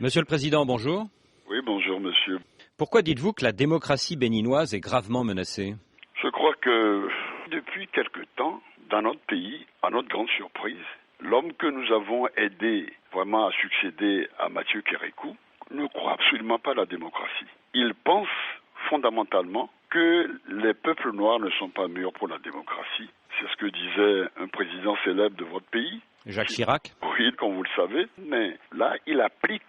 Monsieur le Président, bonjour. Oui, bonjour monsieur. Pourquoi dites-vous que la démocratie béninoise est gravement menacée? Je crois que depuis quelque temps, dans notre pays, à notre grande surprise, l'homme que nous avons aidé vraiment à succéder à Mathieu Kérékou ne croit absolument pas à la démocratie. Il pense fondamentalement que les peuples noirs ne sont pas mûrs pour la démocratie. C'est ce que disait un président célèbre de votre pays. Jacques Chirac? Oui, comme vous le savez. Mais là, il applique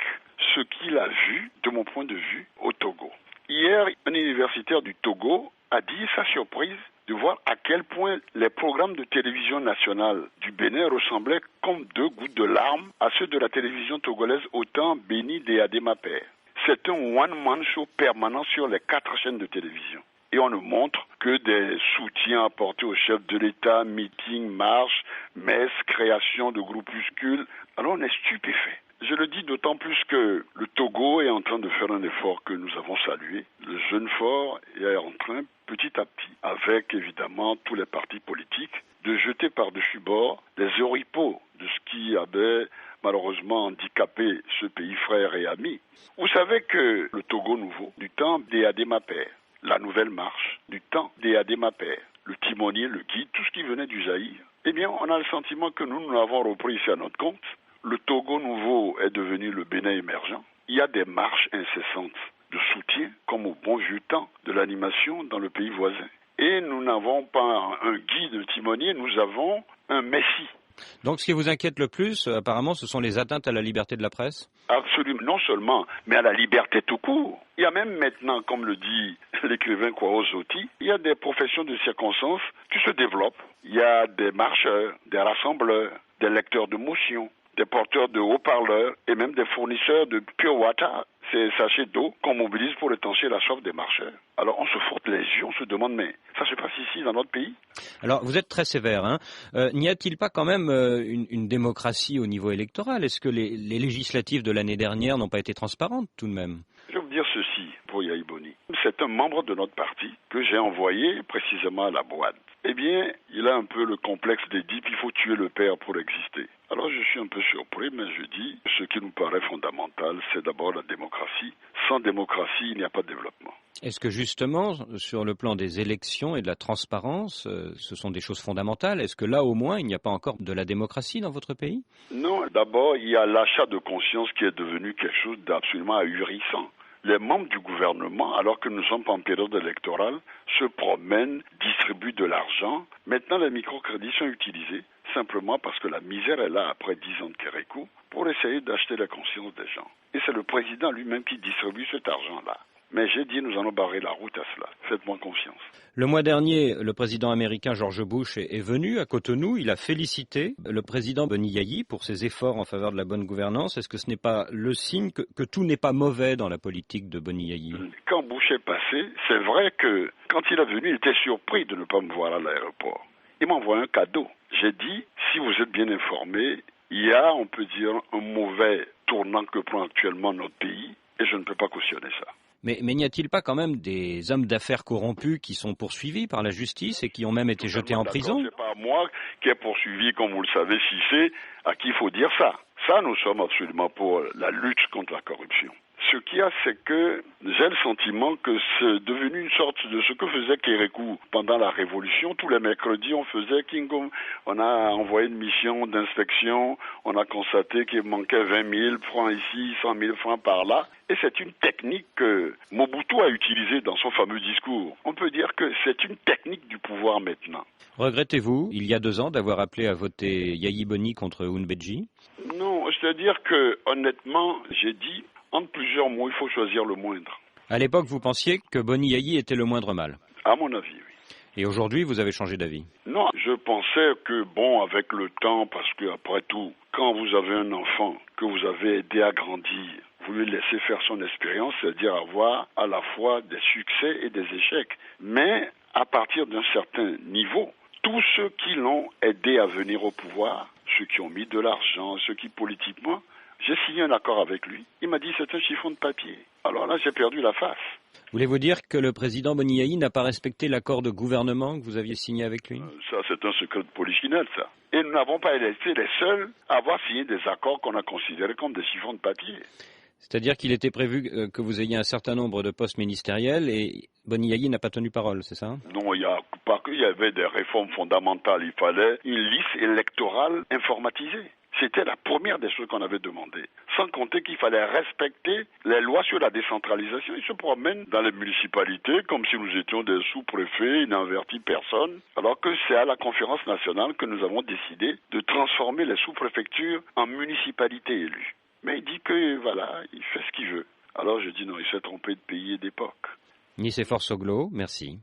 ce qu'il a vu, de mon point de vue, au Togo. Hier, un universitaire du Togo a dit sa surprise de voir à quel point les programmes de télévision nationale du Bénin ressemblaient comme deux gouttes de larmes à ceux de la télévision togolaise au temps béni des Adémapère. C'est un one-man show permanent sur les 4 chaînes de télévision. Et on ne montre que des soutiens apportés au chef de l'État, meetings, marches, messes, création de groupuscules. Alors on est stupéfait. Je le dis d'autant plus que le Togo est en train de faire un effort que nous avons salué. Le jeune fort est en train, petit à petit, avec évidemment tous les partis politiques, de jeter par-dessus bord les oripeaux de ce qui avait malheureusement handicapé ce pays frère et ami. Vous savez que le Togo nouveau, du temps des Adémapère, la nouvelle marche, du temps des Adémapère, le timonier, le guide, tout ce qui venait du Zaïre, eh bien on a le sentiment que nous l'avons repris ici à notre compte. Le Togo nouveau est devenu le Bénin émergent. Il y a des marches incessantes de soutien, comme au bon vieux temps de l'animation dans le pays voisin. Et nous n'avons pas un guide timonier, nous avons un messie. Donc ce qui vous inquiète le plus, apparemment, ce sont les atteintes à la liberté de la presse? Absolument, non seulement, mais à la liberté tout court. Il y a même maintenant, comme le dit l'écrivain Kwao Zoti, il y a des professions de circonstances qui se développent. Il y a des marcheurs, des rassembleurs, des lecteurs de motion, des porteurs de haut-parleurs et même des fournisseurs de pure water, ces sachets d'eau qu'on mobilise pour étancher la soif des marcheurs. Alors on se frotte les yeux, on se demande, mais ça se passe ici dans notre pays? Alors vous êtes très sévère, hein. N'y a-t-il pas quand même une démocratie au niveau électoral? Est-ce que les législatives de l'année dernière n'ont pas été transparentes tout de même? Je vais vous dire ceci pour Yayi Boni. C'est un membre de notre parti que j'ai envoyé précisément à la boîte. Eh bien, il a un peu le complexe d'Édipe, il faut tuer le père pour exister. Alors je suis un peu surpris, mais je dis, ce qui nous paraît fondamental, c'est d'abord la démocratie. Sans démocratie, il n'y a pas de développement. Est-ce que justement, sur le plan des élections et de la transparence, ce sont des choses fondamentales? Est-ce que là, au moins, il n'y a pas encore de la démocratie dans votre pays? Non, d'abord, il y a l'achat de conscience qui est devenu quelque chose d'absolument ahurissant. Les membres du gouvernement, alors que nous ne sommes pas en période électorale, se promènent, distribuent de l'argent. Maintenant, les microcrédits sont utilisés simplement parce que la misère est là après 10 ans de Kérékou pour essayer d'acheter la conscience des gens. Et c'est le président lui-même qui distribue cet argent-là. Mais j'ai dit, nous allons barrer la route à cela. Faites-moi confiance. Le mois dernier, le président américain George Bush est venu à Cotonou. Il a félicité le président Boni Yayi pour ses efforts en faveur de la bonne gouvernance. Est-ce que ce n'est pas le signe que tout n'est pas mauvais dans la politique de Boni Yayi? Quand Bush est passé, c'est vrai que quand il est venu, il était surpris de ne pas me voir à l'aéroport. Il m'a envoyé un cadeau. J'ai dit, si vous êtes bien informé, il y a, on peut dire, un mauvais tournant que prend actuellement notre pays et je ne peux pas cautionner ça. Mais n'y a-t-il pas quand même des hommes d'affaires corrompus qui sont poursuivis par la justice et qui ont même été jetés en prison? C'est pas moi qui ai poursuivi, comme vous le savez, si c'est à qui il faut dire ça. Ça, nous sommes absolument pour la lutte contre la corruption. Ce qu'il y a, c'est que j'ai le sentiment que c'est devenu une sorte de ce que faisait Kérékou pendant la Révolution. Tous les mercredis, on faisait King Kong. On a envoyé une mission d'inspection. On a constaté qu'il manquait 20 000 francs ici, 100 000 francs par là. Et c'est une technique que Mobutu a utilisée dans son fameux discours. On peut dire que c'est une technique du pouvoir maintenant. Regrettez-vous, il y a 2 ans, d'avoir appelé à voter Yayi Boni contre Ounbedji? Non, c'est-à-dire que, honnêtement, j'ai dit, entre plusieurs mots, il faut choisir le moindre. À l'époque, vous pensiez que Boni Yayi était le moindre mal? À mon avis, oui. Et aujourd'hui, vous avez changé d'avis? Non, je pensais que, bon, avec le temps, parce que après tout, quand vous avez un enfant que vous avez aidé à grandir, vous lui laissez faire son expérience, c'est-à-dire avoir à la fois des succès et des échecs. Mais à partir d'un certain niveau, tous ceux qui l'ont aidé à venir au pouvoir, ceux qui ont mis de l'argent, ceux qui politiquement, j'ai signé un accord avec lui. Il m'a dit c'est un chiffon de papier. Alors là, j'ai perdu la face. Voulez-vous dire que le président Boni Yayi n'a pas respecté l'accord de gouvernement que vous aviez signé avec lui? Ça, c'est un secret de polichinelle, ça. Et nous n'avons pas été les seuls à avoir signé des accords qu'on a considérés comme des chiffons de papier. C'est-à-dire qu'il était prévu que vous ayez un certain nombre de postes ministériels et Boni Yayi n'a pas tenu parole, c'est ça? Non, il y a pas qu'il y avait des réformes fondamentales, il fallait une liste électorale informatisée. C'était la première des choses qu'on avait demandé. Sans compter qu'il fallait respecter les lois sur la décentralisation. Ils se promènent dans les municipalités comme si nous étions des sous-préfets, ils n'avertit personne. Alors que c'est à la conférence nationale que nous avons décidé de transformer les sous-préfectures en municipalités élues. Mais il dit que, voilà, il fait ce qu'il veut. Alors je dis non, il s'est trompé de pays et d'époque. Nicéphore Soglo, merci.